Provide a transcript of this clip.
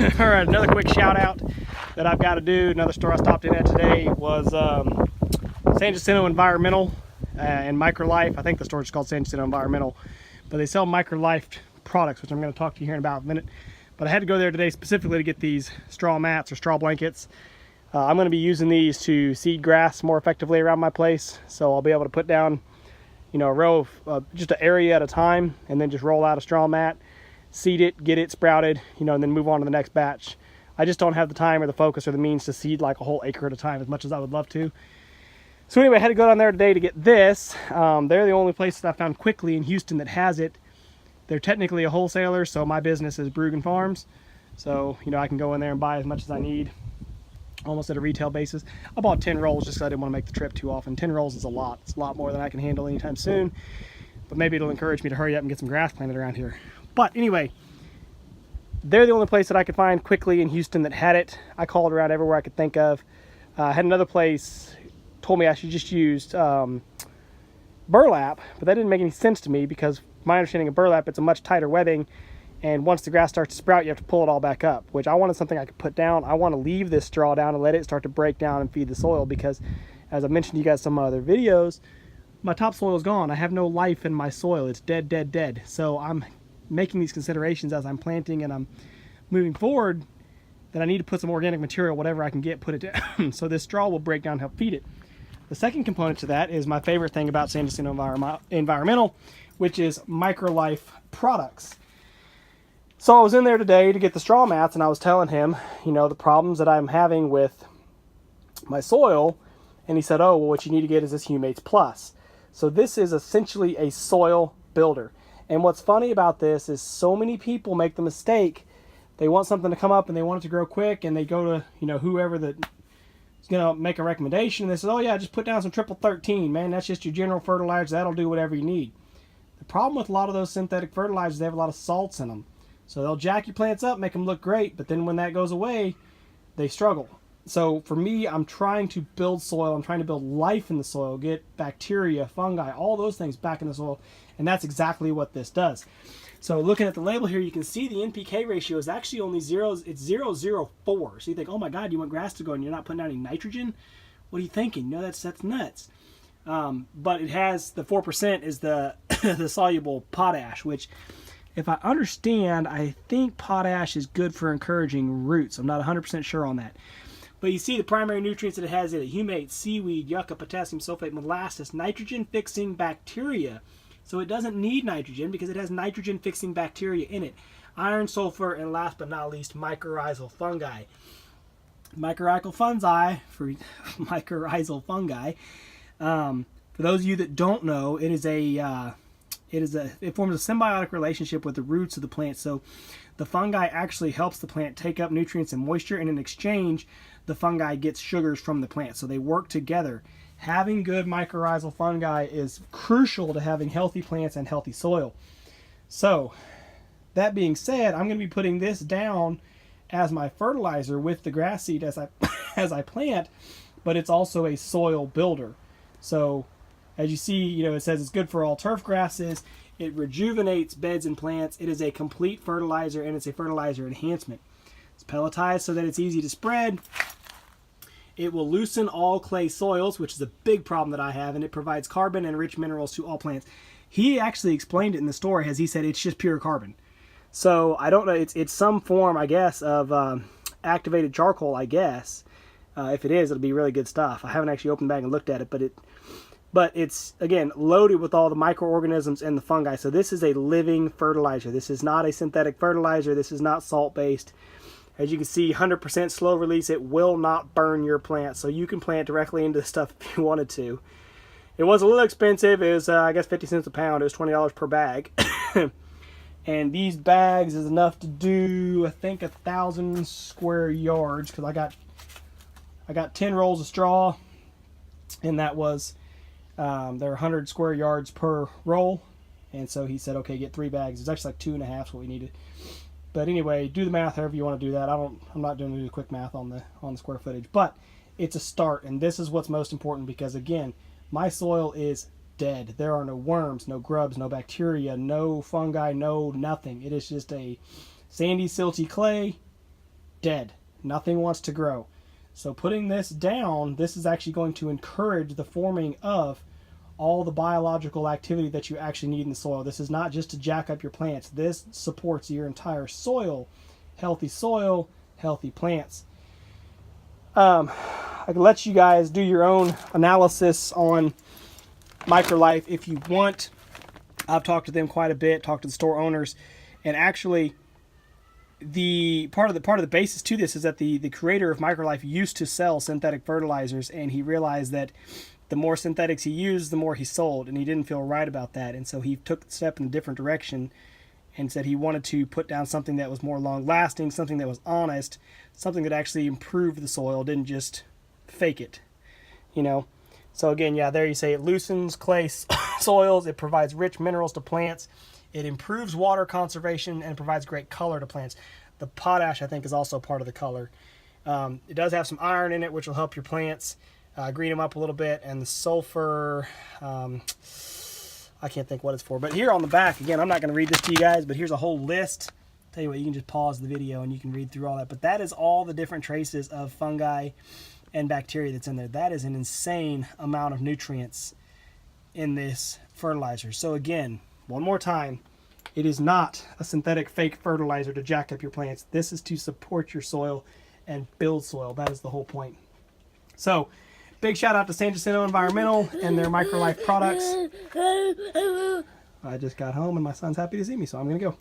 All right, another quick shout out that I've got to do. Another store I stopped in at today was San Jacinto Environmental and MicroLife. I think the store is called San Jacinto Environmental, but they sell MicroLife products, which I'm going to talk to you here in about a minute. But I had to go there today specifically to get these straw mats or straw blankets. I'm going to be using these to seed grass more effectively around my place, so I'll be able to put down, you know, a row of just an area at a time, and then just roll out a straw mat, seed it, get it sprouted, you know, and then move on to the next batch. I just don't have the time or the focus or the means to seed like a whole acre at a time as much as I would love to. So anyway, I had to go down there today to get this. They're the only place that I found quickly in Houston that has it. They're technically a wholesaler, so my business is Bruggen Farms. So, you know, I can go in there and buy as much as I need, almost at a retail basis. I bought 10 rolls just because I didn't want to make the trip too often. 10 rolls is a lot. It's a lot more than I can handle anytime soon. But maybe it'll encourage me to hurry up and get some grass planted around here. But anyway, they're the only place that I could find quickly in Houston that had it. I called around everywhere I could think of. I had another place told me I should just use burlap, but that didn't make any sense to me because my understanding of burlap, it's a much tighter webbing, and once the grass starts to sprout, you have to pull it all back up, which I wanted something I could put down. I want to leave this straw down and let it start to break down and feed the soil because, as I mentioned to you guys in some other videos, my topsoil is gone. I have no life in my soil. It's dead, dead, dead. So I'm making these considerations as I'm planting and I'm moving forward that I need to put some organic material, whatever I can get, put it down. So this straw will break down and help feed it. The second component to that is my favorite thing about San Jacinto Environmental, which is MicroLife products. So I was in there today to get the straw mats, and I was telling him, you know, the problems that I'm having with my soil, and he said, oh, well, what you need to get is this Humates Plus. So this is essentially a soil builder. And what's funny about this is so many people make the mistake. They want something to come up and they want it to grow quick, and they go to, you know, whoever that is going to make a recommendation, and they say, oh yeah, just put down some triple 13, man, that's just your general fertilizer, that'll do whatever you need. The problem with a lot of those synthetic fertilizers, they have a lot of salts in them. So they'll jack your plants up, make them look great, but then when that goes away, they struggle. So for me, I'm trying to build soil, I'm trying to build life in the soil, get bacteria, fungi, all those things back in the soil, and that's exactly what this does. So looking at the label here, you can see the NPK ratio is actually only it's 0.004. So you think, oh my God, you want grass to grow and you're not putting out any nitrogen? What are you thinking? No, that's nuts. But it has the 4% is the the soluble potash, which, if I understand, I think potash is good for encouraging roots. I'm not 100% sure on that. But you see the primary nutrients that it has in it: humates, seaweed, yucca, potassium sulfate, molasses, nitrogen-fixing bacteria. So it doesn't need nitrogen because it has nitrogen-fixing bacteria in it. Iron, sulfur, and last but not least, mycorrhizal fungi. Mycorrhizal fungi. For those of you that don't know, it forms a symbiotic relationship with the roots of the plant. So the fungi actually helps the plant take up nutrients and moisture, and in exchange, the fungi gets sugars from the plant. So they work together. Having good mycorrhizal fungi is crucial to having healthy plants and healthy soil. So that being said, I'm going to be putting this down as my fertilizer with the grass seed as I plant, but it's also a soil builder. So as you see, you know, it says it's good for all turf grasses. It rejuvenates beds and plants. It is a complete fertilizer, and it's a fertilizer enhancement. It's pelletized so that it's easy to spread. It will loosen all clay soils, which is a big problem that I have, and it provides carbon and rich minerals to all plants. He actually explained it in the story as he said it's just pure carbon. So I don't know, it's some form, I guess, of activated charcoal, I guess. If it is, it'll be really good stuff. I haven't actually opened the bag and looked at it, but it's, again, loaded with all the microorganisms and the fungi. So this is a living fertilizer. This is not a synthetic fertilizer. This is not salt-based. As you can see, 100% slow release. It will not burn your plant, so you can plant directly into the stuff if you wanted to. It was a little expensive. It was, I guess, 50 cents a pound. It was $20 per bag. And these bags is enough to do, I think, 1,000 square yards, because I got 10 rolls of straw, and that was, there are 100 square yards per roll. And so he said, okay, get 3 bags. It's actually like 2.5 is what we needed. But anyway, do the math however you want to do that. I'm not doing the quick math on the square footage, but it's a start, and this is what's most important because, again, my soil is dead. There are no worms, no grubs, no bacteria, no fungi, no nothing. It is just a sandy, silty clay dead. Nothing wants to grow. So putting this down, this is actually going to encourage the forming of all the biological activity that you actually need in the soil. This is not just to jack up your plants. This supports your entire soil, healthy plants. I can let you guys do your own analysis on MicroLife if you want. I've talked to them quite a bit, talked to the store owners, and actually the part of the basis to this is that the creator of MicroLife used to sell synthetic fertilizers, and he realized that the more synthetics he used, the more he sold, and he didn't feel right about that, and so he took the step in a different direction and said he wanted to put down something that was more long lasting, something that was honest, something that actually improved the soil, didn't just fake it, you know. So again, yeah, there you say it loosens clay soils, it provides rich minerals to plants, it improves water conservation, and provides great color to plants. The potash, I think, is also part of the color. It does have some iron in it, which will help your plants, green them up a little bit, and the sulfur, I can't think what it's for. But here on the back, again, I'm not going to read this to you guys, but here's a whole list. Tell you what, you can just pause the video and you can read through all that. But that is all the different traces of fungi and bacteria that's in there. That is an insane amount of nutrients in this fertilizer. So again, one more time, it is not a synthetic fake fertilizer to jack up your plants. This is to support your soil and build soil. That is the whole point. So big shout out to San Jacinto Environmental and their MicroLife products. I just got home and my son's happy to see me, so I'm gonna go.